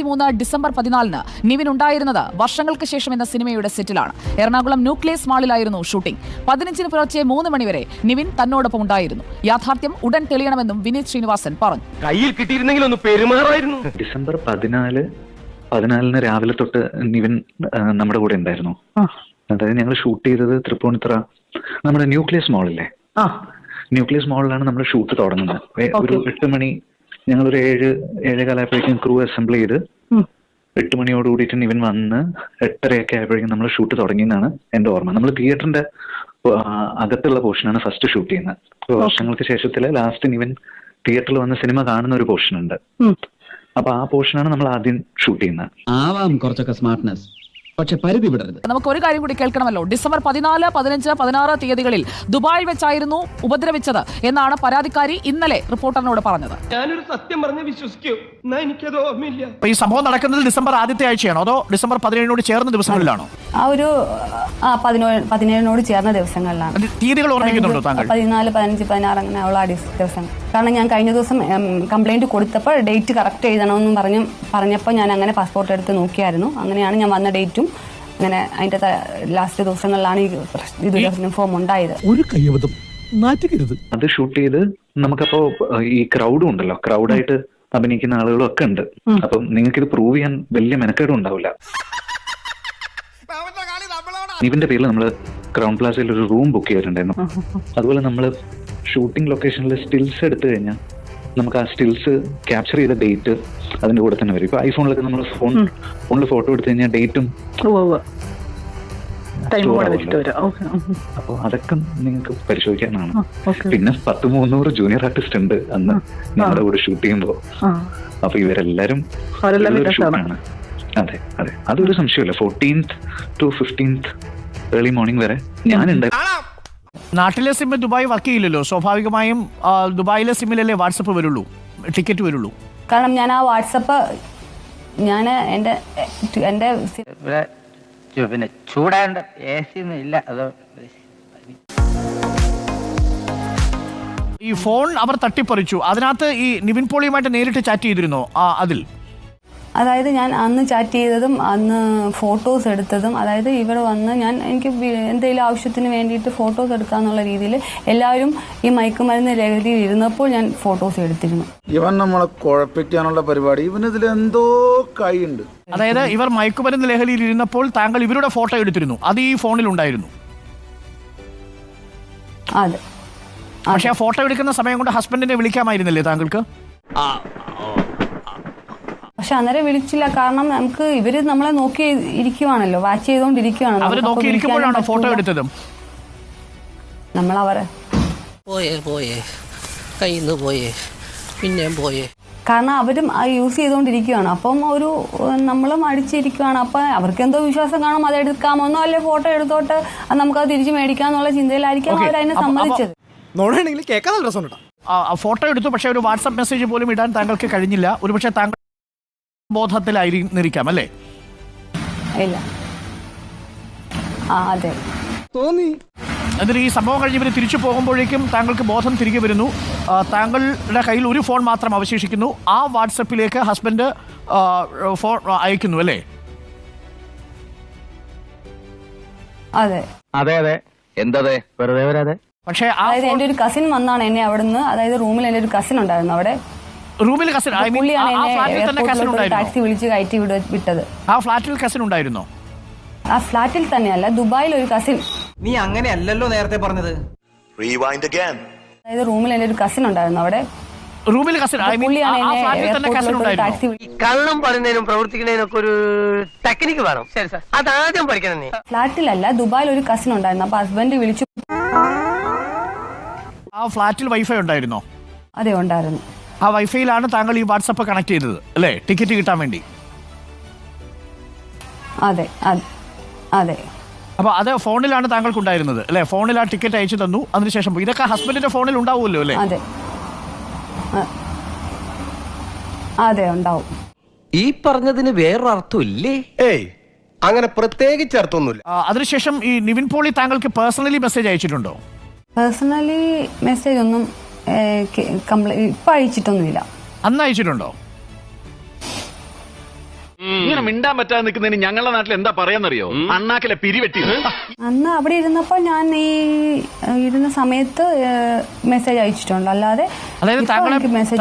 2023 December 14 Nivin ഉണ്ടായിരുന്നത് വർഷങ്ങൾക്ക് ശേഷം എന്ന സിനിമയുടെ സെറ്റിലാണ്. എറണാകുളം ന്യൂക്ലിയസ് മാളിലായിരുന്നു ഷൂട്ടിംഗ്. 15 പുലർച്ചെ 3 മണിവരെ നിവിൻ തന്നോടൊപ്പം ഉണ്ടായിരുന്നു. യാഥാർത്ഥ്യം ഉടൻ തെളിയണമെന്നും വിനീത് ശ്രീനിവാസൻ പറഞ്ഞു. കയ്യിൽ കിട്ടിയിരുന്നെങ്കിൽ ഒന്ന് പെരുമാറായിരുന്നു. ഡിസംബർ 14 രാവിലെ തൊട്ട് നിവിൻ നമ്മുടെ കൂടെ ഉണ്ടായിരുന്നു. അതായത് ഞങ്ങൾ ഷൂട്ട് ചെയ്തത് തൃപ്പൂണിത്തുറ നമ്മുടെ ന്യൂക്ലിയസ് മാളില്ലേ, ന്യൂക്ലിയസ് മാളിലാണ് നമ്മൾ ഷൂട്ട് തുടങ്ങുന്നത്. ഒരു 8 മണി, ഞങ്ങളൊരു 7-7:15 ക്രൂ അസംബിൾ ചെയ്ത് 8 മണിയോട് കൂടിയിട്ട് നിവിൻ വന്ന് 8:30 ആയപ്പോഴേക്കും നമ്മൾ ഷൂട്ട് തുടങ്ങിയെന്നാണ് എന്റെ ഓർമ്മ. നമ്മൾ തിയേറ്ററിന്റെ അകത്തുള്ള പോർഷനാണ് ഫസ്റ്റ് ഷൂട്ട് ചെയ്യുന്നത്. വർഷങ്ങൾക്ക് ശേഷത്തില് ലാസ്റ്റ് നിവിൻ തിയേറ്ററിൽ വന്ന് സിനിമ കാണുന്ന ഒരു പോർഷൻ ഉണ്ട്. അപ്പൊ ആ പോർഷനാണ് നമ്മൾ ആദ്യം ഷൂട്ട് ചെയ്യുന്നത്. ആവാം കുറച്ചൊക്കെ സ്മാർട്ട്നെസ്, പക്ഷെ പരിധി വിടരുത്. നമുക്ക് ഒരു കാര്യം കൂടി കേൾക്കണമല്ലോ. ഡിസംബർ 14, 15, 16 തീയതികളിൽ ദുബായിൽ വെച്ചായിരുന്നു ഉപദ്രവിച്ചത് എന്നാണ് പരാതിക്കാരി ഇന്നലെ റിപ്പോർട്ടറിനോട് പറഞ്ഞത്. ഞാനൊരു സത്യം പറഞ്ഞ് വിശ്വസിക്കൂ, എന്നാ എനിക്കത് ഓർമ്മയില്ല. ഈ സംഭവം നടക്കുന്നത് ഡിസംബർ ആദ്യത്തെ ആഴ്ചയാണോ അതോ ഡിസംബർ 17 ചേർന്ന ദിവസങ്ങളിലാണോ? ആ ഒരു 17 ചേർന്ന ദിവസങ്ങളിലാണ്. തീയതികൾ ഓർമ്മിക്കുന്നുണ്ടോ താങ്കൾ? 14, 15, 16 അങ്ങനെ ഉള്ള ദിവസം. കാരണം ഞാൻ കഴിഞ്ഞ ദിവസം കംപ്ലൈന്റ് കൊടുത്തപ്പോൾ ഡേറ്റ് കറക്റ്റ് എഴുതണമെന്നും പറഞ്ഞപ്പോൾ ഞാൻ അങ്ങനെ പാസ്പോർട്ട് എടുത്ത് നോക്കിയായിരുന്നു. അങ്ങനെയാണ് ഞാൻ വന്ന ഡേറ്റും അങ്ങനെ അതിന്റെ ലാസ്റ്റ് ദിവസങ്ങളിലാണ് ഈ ഫോം ഉണ്ടായത്. ഒരു കയ്യബദ്ധം നാറ്റുകരുത്. അത് ഷൂട്ട് ചെയ്ത് നമുക്കപ്പോ ഈ ക്രൗഡും ഉണ്ടല്ലോ, ക്രൗഡായിട്ട് അഭിനയിക്കുന്ന ആളുകളും ഒക്കെ ഉണ്ട്. അപ്പം നിങ്ങൾക്ക് ഇത് പ്രൂവ് ചെയ്യാൻ വലിയ മെനക്കേടും ഉണ്ടാവില്ല. നിവിന്റെ പേരിൽ നമ്മൾ ക്രൗൺ പ്ലാസയിൽ ഒരു റൂം ബുക്ക് ചെയ്തിട്ടുണ്ടായിരുന്നു. അതുപോലെ നമ്മൾ ഷൂട്ടിംഗ് ലൊക്കേഷനിൽ സ്റ്റിൽസ് എടുത്തു കഴിഞ്ഞാൽ നമുക്ക് ആ സ്റ്റിൽസ് ക്യാപ്ചർ ചെയ്ത ഡേറ്റ് അതിന്റെ കൂടെ തന്നെ വരും. ഇപ്പൊ ഐഫോണിലൊക്കെ നമ്മൾ ഫോണിൽ ഫോട്ടോ എടുത്തു കഴിഞ്ഞാൽ ഡേറ്റും അപ്പൊ അതൊക്കെ നിങ്ങൾക്ക് പരിശോധിക്കാനാണ്. പിന്നെ 10-300 ജൂനിയർ ആർട്ടിസ്റ്റ് ഉണ്ട് അന്ന് ഞങ്ങളുടെ കൂടെ ഷൂട്ട് ചെയ്യുമ്പോ. അപ്പൊ ഇവരെല്ലാരും ഷൂട്ടാണ്. അതെ അതെ, അതൊരു സംശയമില്ല. 14th to 15th early morning വരെ ഞാനുണ്ടായിരുന്നു. നാട്ടിലെ സിം ദുബായ് വർക്ക് ചെയ്യില്ലല്ലോ, സ്വാഭാവികമായും ദുബായിലെ സിമ്മിലല്ലേ വാട്സപ്പ് വരുള്ളൂ, ടിക്കറ്റ് വരുള്ളൂ. കാരണം ഞാൻ ആ വാട്സപ്പ് ഞാൻ എന്റെ പിന്നെ ചൂടാണ്ട് AC ഒന്നും ഇല്ല. അത് ഈ ഫോൺ അവർ തട്ടിപ്പറിച്ചു. അതിനകത്ത് ഈ നിവിൻ പോളിയുമായിട്ട് നേരിട്ട് ചാറ്റ് ചെയ്തിരുന്നോ? അതിൽ അതായത് ഞാൻ അന്ന് ചാറ്റ് ചെയ്തതും അന്ന് ഫോട്ടോസ് എടുത്തതും, അതായത് ഇവിടെ വന്ന് എനിക്ക് എന്തെങ്കിലും ആവശ്യത്തിന് വേണ്ടിയിട്ട് ഫോട്ടോസ് എടുക്കാന്നുള്ള രീതിയിൽ എല്ലാവരും ഈ മയക്കുമരുന്ന് ലഹരിയിൽ ഇരുന്നപ്പോൾ ഞാൻ ഫോട്ടോസ് എടുത്തിരുന്നു. ഇവൻ നമ്മളെ കുഴപ്പിക്കാനുള്ള പരിപാടി, ഇവനിതിൽ എന്തോ കൈയുണ്ട്. അതായത് ഇവർ മയക്കുമരുന്ന് ലഹരിയിൽ ഇരുന്നപ്പോൾ താങ്കൾ ഇവരുടെ ഫോട്ടോ എടുത്തിരുന്നു, അത് ഈ ഫോണിൽ ഉണ്ടായിരുന്നു. അതെ, പക്ഷെ ആ ഫോട്ടോ എടുക്കുന്ന സമയം കൊണ്ട് ഹസ്ബൻഡിനെ വിളിക്കാമായിരുന്നില്ലേ താങ്കൾക്ക്? പക്ഷെ അന്നേരം വിളിച്ചില്ല. കാരണം നമുക്ക് ഇവര് നമ്മളെ നോക്കി ഇരിക്കുവാണല്ലോ, വാച്ച് ചെയ്തോണ്ടിരിക്കുവാണല്ലോ. അവര് നോക്കിയിരിക്കുമ്പോഴാണോ ഫോട്ടോ എടുത്തതും? നമ്മൾ അവരെ പോയേ കയ്യിന്ന് പോയേ പിന്നെ പോയേ. കാരണം അവരും യൂസ് ചെയ്തോണ്ടിരിക്കുവാണ്. അപ്പം നമ്മളും അടിച്ചിരിക്കുവാണ്. അപ്പൊ അവർക്ക് എന്തോ വിശ്വാസം കാണും, അത് എടുക്കാമെന്നോ അല്ലെ ഫോട്ടോ എടുത്തോട്ട് നമുക്കത് തിരിച്ചു മേടിക്കാന്നുള്ള ചിന്തയിലായിരിക്കും അവരതിനെ സമ്മതിച്ചത്. ഫോട്ടോ എടുത്തു, പക്ഷെ ഒരു വാട്സ്ആപ്പ് മെസ്സേജ് പോലും ഇടാൻ താങ്കൾക്ക് കഴിഞ്ഞില്ല. ഒരുപക്ഷെ താങ്കൾ ബോധത്തിലായിരിക്കാം അല്ലേ? ഇല്ല, അതെ തോന്നി. എന്നിട്ട് ഈ സംഭവം കഴിഞ്ഞ് ഇവർ തിരിച്ചു പോകുമ്പോഴേക്കും താങ്കൾക്ക് ബോധം തിരികെ വരുന്നു. താങ്കളുടെ കയ്യിൽ ഒരു ഫോൺ മാത്രം അവശേഷിക്കുന്നു. ആ വാട്സപ്പിലേക്ക് ഹസ്ബൻഡ് ഫോൺ അയക്കുന്നു അല്ലേ? അതെ അതെ അതെ. എന്തതെ വെറുതെ വരാതെ. പക്ഷേ അതായത് എന്റെ ഒരു കസിൻ വന്നാണ് എന്നെ അവിടുന്ന്, അതായത് റൂമിൽ എന്റെ ഒരു കസിൻ ഉണ്ടായിരുന്നു. അവിടെ റൂമിൽ കസിൻ, ടാക്സി വിളിച്ച് കയറ്റി വിട്ടത്. ആ ഫ്ലാറ്റിൽ കസിൻ ഉണ്ടായിരുന്നോ? ആ ഫ്ലാറ്റിൽ തന്നെയല്ല, ദുബായിൽ ഒരു കസിൻ. നീ അങ്ങനെയല്ലല്ലോ നേരത്തെ പറഞ്ഞത്. അതായത് റൂമിൽ എന്റെ ഒരു കസിൻ ഉണ്ടായിരുന്നു. അവിടെ റൂമിൽ കസിൻ, കള്ളം പറയുന്നതിനും പ്രവർത്തിക്കുന്നതിനും ഒക്കെ ഒരു ടെക്നിക്ക് വേണം. ശരി സാർ, അതാദ്യം പഠിക്കണം. നീ ഫ്ലാറ്റിലല്ല, ദുബായിൽ ഒരു കസിൻ ഉണ്ടായിരുന്നു. അപ്പൊ ഹസ്ബൻഡ് വിളിച്ചു. ആ ഫ്ലാറ്റിൽ വൈഫൈ ഉണ്ടായിരുന്നോ? അതെ, ഉണ്ടായിരുന്നു. ആ വൈഫൈയിലാണ് താങ്കൾ ഈ വാട്സപ്പ് കണക്ട് ചെയ്തത് അല്ലേ, ടിക്കറ്റ് കിട്ടാൻ വേണ്ടി? അതെ അതെ. അപ്പൊ അത് ഫോണിലാണ് താങ്കൾക്ക് ഉണ്ടായിരുന്നത് അല്ലെ? ഫോണിൽ ആ ടിക്കറ്റ് അയച്ചു തന്നു, അതിനുശേഷം ഇതൊക്കെ ഹസ്ബൻഡിന്റെ ഫോണിൽ ഉണ്ടാവുമല്ലോ അല്ലേ? അതെ അതെ, ഉണ്ടാവും. ഈ പറഞ്ഞതിന് വേറൊരർത്ഥം ഇല്ലേ? ഏയ്, അങ്ങനെ പ്രത്യേകിച്ച് അർത്ഥമൊന്നുമില്ല. അതിനുശേഷം ഈ നിവിൻ പോളി താങ്കൾക്ക് പേഴ്സണലി മെസ്സേജ് അയച്ചിട്ടുണ്ടോ? പേഴ്സണലി മെസ്സേജ് ഒന്നും ഇപ്പൊ അയച്ചിട്ടൊന്നുമില്ല. അന്ന് അയച്ചിട്ടുണ്ടോ? ഇങ്ങനെ മിണ്ടാൻ പറ്റാതെ നിൽക്കുന്നതിന് ഞങ്ങളുടെ നാട്ടിൽ എന്താ പറയാന്നറിയോ? അണ്ണാക്കിലെ പിരിവെട്ടി. അന്ന് അവിടെ ഇരുന്നപ്പോൾ ഞാൻ ഈ ഇരുന്ന സമയത്ത് മെസ്സേജ് അയച്ചിട്ടുണ്ട്, അല്ലാതെ അതായത് ഇപ്പോൾ എനിക്ക് മെസ്സേജ്